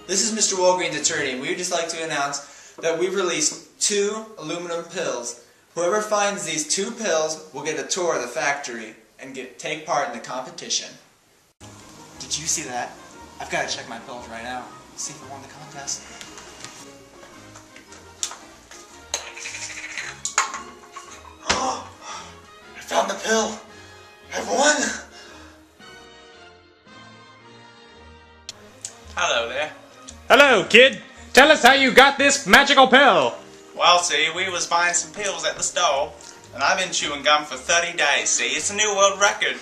This is Mr. Walgreens' attorney, and we would just like to announce that we've released 2 aluminum pills. Whoever finds these 2 pills will get a tour of the factory and take part in the competition. Did you see that? I've got to check my pills right now. See if I won the contest. Oh, I found the pill. I've won. Hello there. Hello, kid. Tell us how you got this magical pill. Well, see, we was buying some pills at the store, and I've been chewing gum for 30 days, see? It's a new world record.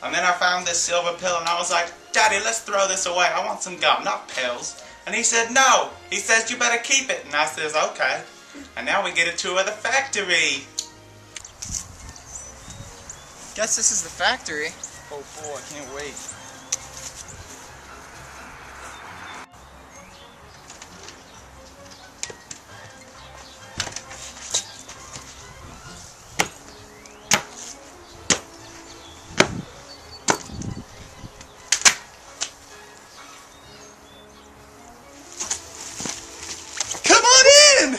And then I found this silver pill, and I was like, Daddy, let's throw this away. I want some gum, not pills. And he said, no. He says, you better keep it. And I says, okay. And now we get a tour of the factory. Guess this is the factory. Oh boy, I can't wait. Come on in!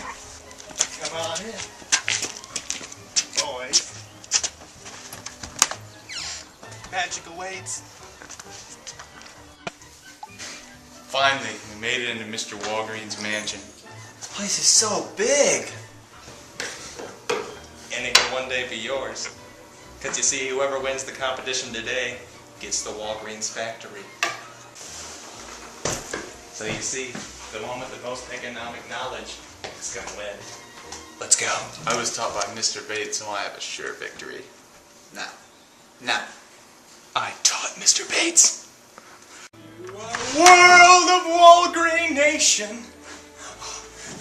Boys. Magic awaits. Finally, we made it into Mr. Walgreens' mansion. This place is so big. And it can one day be yours. Because you see, whoever wins the competition today gets the Walgreens factory. So you see, the one with the most economic knowledge is going to win. Let's go. I was taught by Mr. Bates, so I have a sure victory. No. I taught Mr. Bates. World of Walgreen Nation!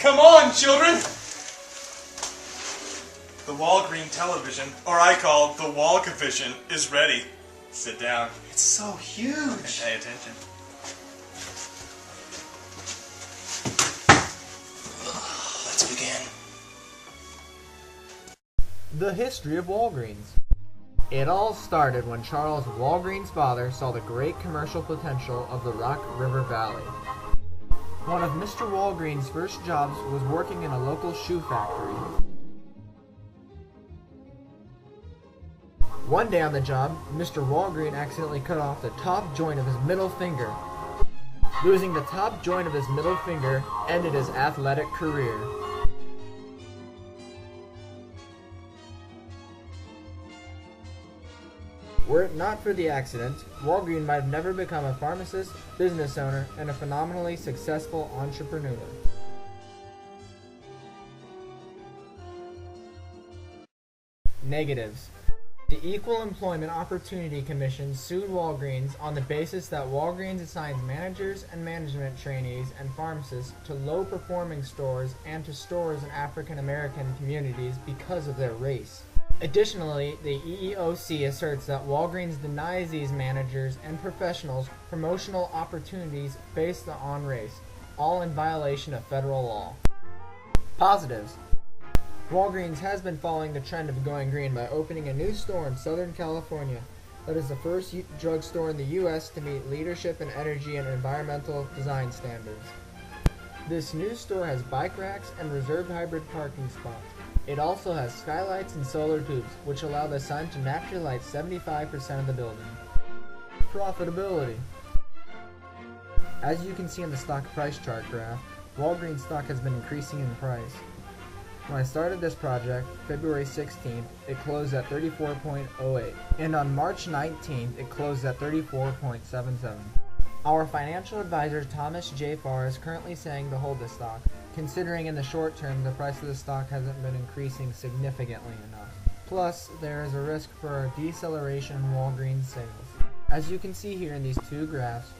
Come on, children! The Walgreen television, or I call it the Walkavision, is ready. Sit down It's so huge. and pay attention. Let's begin. The history of Walgreens. It all started when Charles Walgreens' father saw the great commercial potential of the Rock River Valley. One of Mr. Walgreens' first jobs was working in a local shoe factory. One day on the job, Mr. Walgreen accidentally cut off the top joint of his middle finger. Losing the top joint of his middle finger ended his athletic career. Were it not for the accident, Walgreen might have never become a pharmacist, business owner, and a phenomenally successful entrepreneur. Negatives. The Equal Employment Opportunity Commission sued Walgreens on the basis that Walgreens assigns managers and management trainees and pharmacists to low-performing stores and to stores in African American communities because of their race. Additionally, the EEOC asserts that Walgreens denies these managers and professionals promotional opportunities based on race, all in violation of federal law. Positives. Walgreens has been following the trend of going green by opening a new store in Southern California that is the first drugstore in the U.S. to meet leadership in energy and environmental design standards. This new store has bike racks and reserved hybrid parking spots. It also has skylights and solar tubes, which allow the sun to naturally light 75% of the building. Profitability. As you can see on the stock price chart graph, Walgreens stock has been increasing in price. When I started this project, February 16th, it closed at 34.08, and on March 19th, it closed at 34.77. Our financial advisor Thomas J. Farr is currently saying to hold the stock, considering in the short term the price of the stock hasn't been increasing significantly enough. Plus, there is a risk for a deceleration in Walgreens sales. As you can see here in these 2 graphs,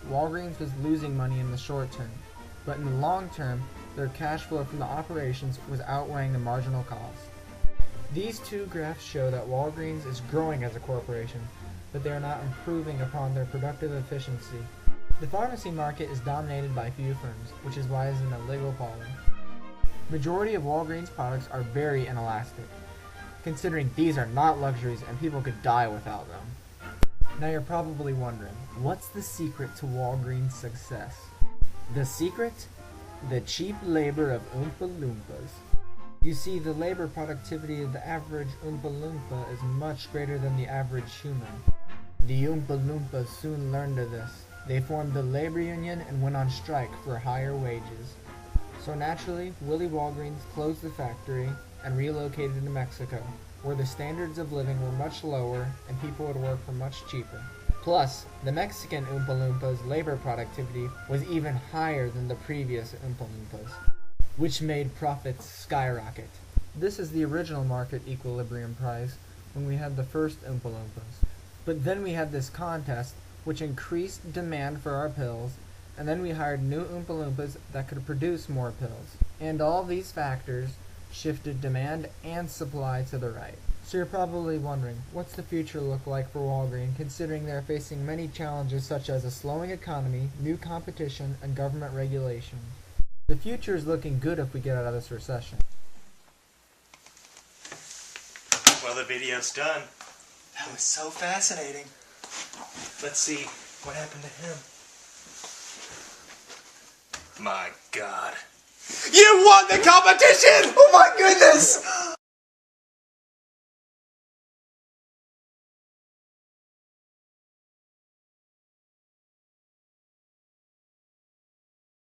Walgreens was losing money in the short term, but in the long term, their cash flow from the operations was outweighing the marginal cost. These 2 graphs show that Walgreens is growing as a corporation, but they are not improving upon their productive efficiency. The pharmacy market is dominated by few firms, which is why it is an oligopoly. Majority of Walgreens products are very inelastic, considering these are not luxuries and people could die without them. Now you're probably wondering, what's the secret to Walgreens' success? The secret? The cheap labor of Oompa Loompas. You see, the labor productivity of the average Oompa Loompa is much greater than the average human. The Oompa Loompas soon learned of this. They formed a labor union and went on strike for higher wages. So naturally, Willy Walgreens closed the factory and relocated to Mexico, where the standards of living were much lower and people would work for much cheaper. Plus, the Mexican Oompa Loompas' labor productivity was even higher than the previous Oompa Loompas, which made profits skyrocket. This is the original market equilibrium price when we had the first Oompa Loompas. But then we had this contest which increased demand for our pills, and then we hired new Oompa Loompas that could produce more pills. And all these factors shifted demand and supply to the right. So you're probably wondering, what's the future look like for Walgreens, considering they're facing many challenges such as a slowing economy, new competition, and government regulation. The future is looking good if we get out of this recession. Well, the video's done. That was so fascinating. Let's see what happened to him. My God. You won the competition! Oh my goodness!